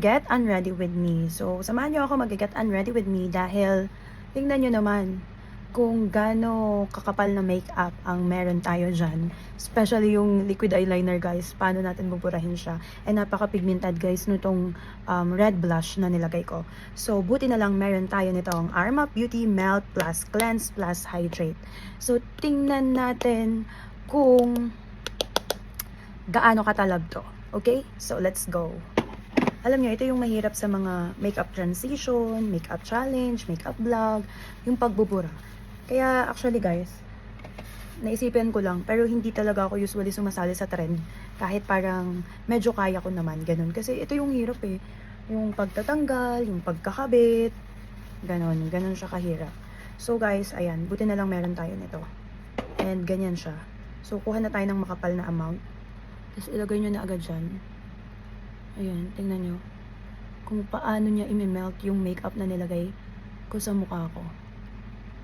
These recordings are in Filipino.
Get unready with me. So, samahan nyo ako mag-get unready with me dahil tingnan nyo naman kung gaano kakapal na makeup ang meron tayo dyan. Especially yung liquid eyeliner, guys. Paano natin buburahin siya. And napaka-pigmented, guys, nitong red blush na nilagay ko. So, buti na lang meron tayo nitong Arma Beauty Melt Plus Cleanse Plus Hydrate. So, tingnan natin kung gaano katalab to. Okay? So, let's go. Alam niyo, ito yung mahirap sa mga makeup transition, makeup challenge, makeup vlog, yung pagbubura. Kaya actually guys, naisipan ko lang, pero hindi talaga ako usually sumasali sa trend. Kahit parang medyo kaya ko naman, ganun. Kasi ito yung hirap eh. Yung pagtatanggal, yung pagkakabit, ganun siya kahirap. So guys, ayan, buti na lang meron tayo nito. And ganyan siya. So kuha na tayo ng makapal na amount. Tapos ilagay nyo na agad dyan. Ayan, tingnan nyo. Kung paano niya i-melt yung makeup na nilagay ko sa mukha ko.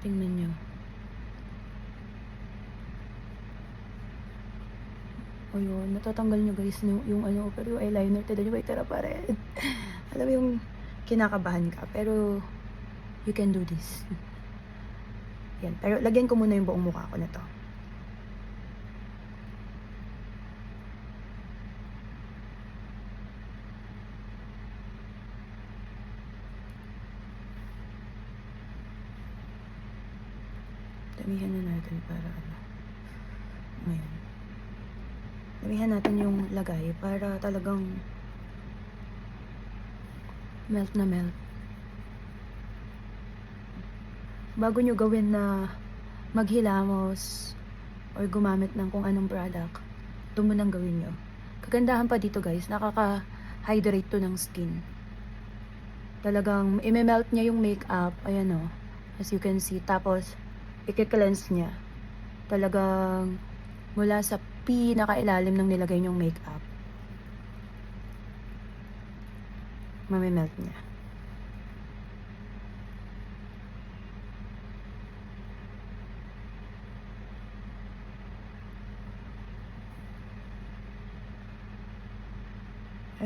Tingnan nyo. Ayun, natatanggal nyo guys yung ano, pero yung eyeliner, tignan nyo, may tira pa rin. Alam mo yung kinakabahan ka, pero you can do this. Yan, pero lagyan ko muna yung buong mukha ko na to. Damihan na natin para ano. Ngayon. Damihan natin yung lagay para talagang melt na melt. Bago nyo gawin na maghilamos or gumamit ng kung anong product, ito mo nang gawin nyo. Kagandahan pa dito guys, nakaka-hydrate to ng skin. Talagang i-melt niya yung makeup, ayan o, as you can see. Tapos, i-cleanse niya. Talagang mula sa pinakailalim ng nilagay niyong makeup, mamimelt niya.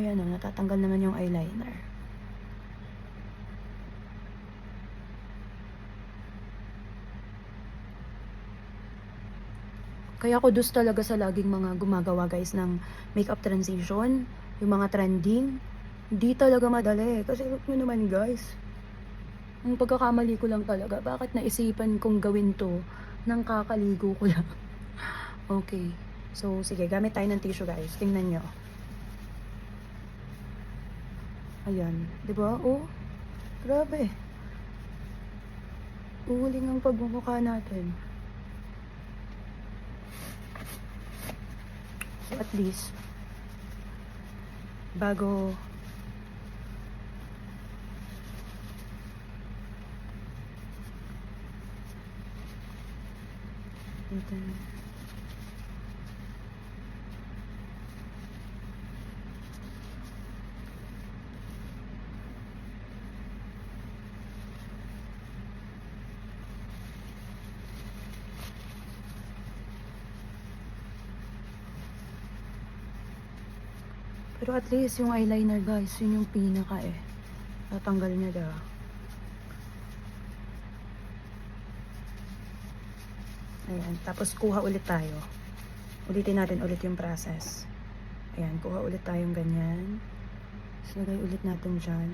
Ayan o, natatanggal naman yung eyeliner. Kaya ako dus talaga sa laging mga gumagawa guys ng makeup transition, yung mga trending. Hindi talaga madali. Kasi look nyo naman guys. Ang pagkakamali ko lang talaga, bakit naisipan kong gawin to nang kakaligo ko lang. Okay. So, sige, gamit tayo ng tissue guys. Tingnan nyo. Ayan. Diba? Oh, grabe. Uhuling ang pagmumukha natin. So at least, bago ito. Pero at least yung eyeliner guys, yun yung pinaka eh. Tatanggal niya daw. Ayan, tapos kuha ulit tayo. Ulitin natin ulit yung process. Ayan, kuha ulit tayong ganyan. Tapos lagay ulit natin dyan.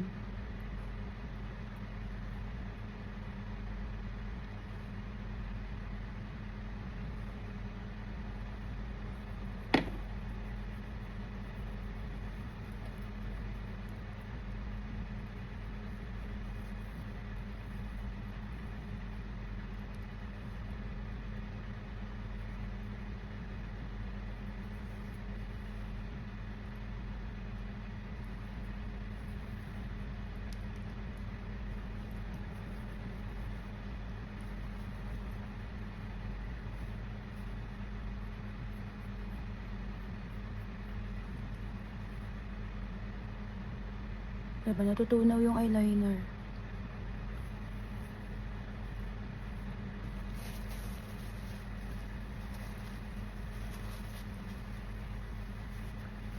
Diba, natutunaw yung eyeliner.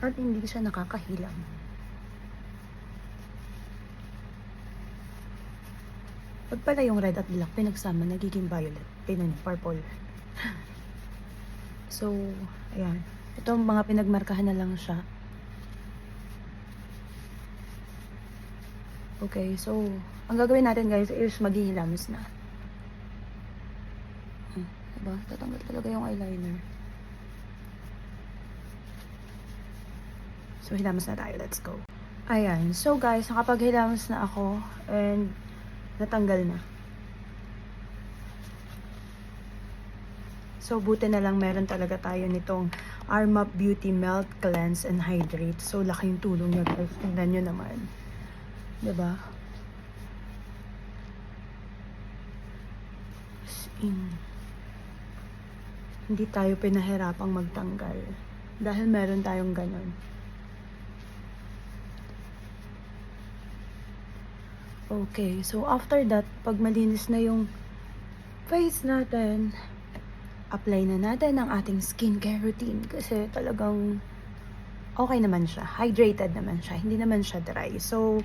At hindi siya nakakahilang. Pag pala yung red at black pinagsama, nagiging violet. Tingnan niyo, purple. So, ayan. Ito mga pinagmarkahan na lang siya. Okay, so, ang gagawin natin guys is maghihilamos na. Diba? Tatanggal talaga yung eyeliner. So, hilamos na tayo. Let's go. Ayan. So, guys, nakapaghilamos na ako and natanggal na. So, buti na lang meron talaga tayo nitong Armap Beauty Melt, Cleanse, and Hydrate. So, laki yung tulong niya guys. Tingnan nyo naman. Diba? As in, hindi tayo pinahirapang magtanggal. Dahil meron tayong ganon. Okay, so after that, pag malinis na yung face natin, apply na natin ang ating skincare routine kasi talagang okay naman siya. Hydrated naman siya. Hindi naman siya dry. So,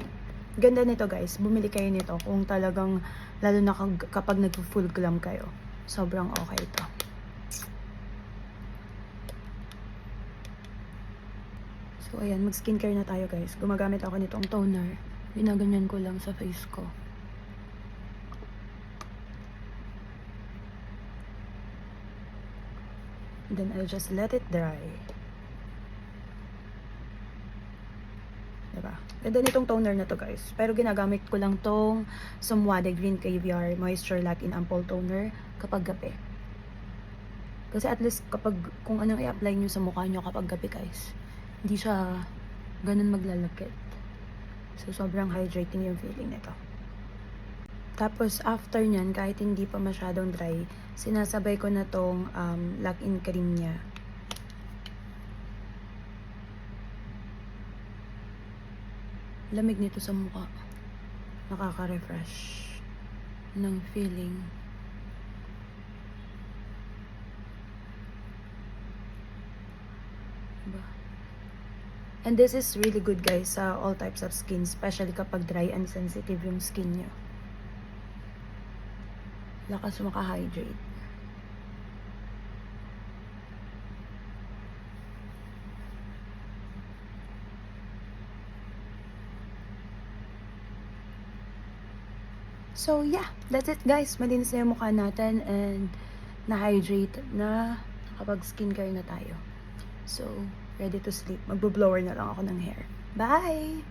ganda nito guys. Bumili kayo nito kung talagang, lalo na kapag nag-full glam kayo. Sobrang okay ito. So, ayan. Mag-skincare na tayo guys. Gumagamit ako nitong toner. Ginaganyan ko lang sa face ko. Then I'll just let it dry. Diba? Ganda nitong toner na to guys. Pero ginagamit ko lang tong Somwade Green Caviar Moisture Lock-in Ampoule Toner kapag gabi. Kasi at least kapag kung anong i-apply nyo sa mukha nyo kapag gabi guys, hindi siya ganun maglalakit. So sobrang hydrating yung feeling nito. Tapos, after nyan, kahit hindi pa masyadong dry, sinasabay ko na tong lock-in cream niya. Lamig nito sa mukha. Nakaka-refresh ng feeling. Diba? And this is really good guys sa all types of skin, especially kapag dry and sensitive yung skin nyo. Lakas maka-hydrate. So yeah, that's it guys. Malinis na yung mukha natin and na-hydrate na, kapag skincare na tayo. So, ready to sleep. Magbo-blower na lang ako ng hair. Bye!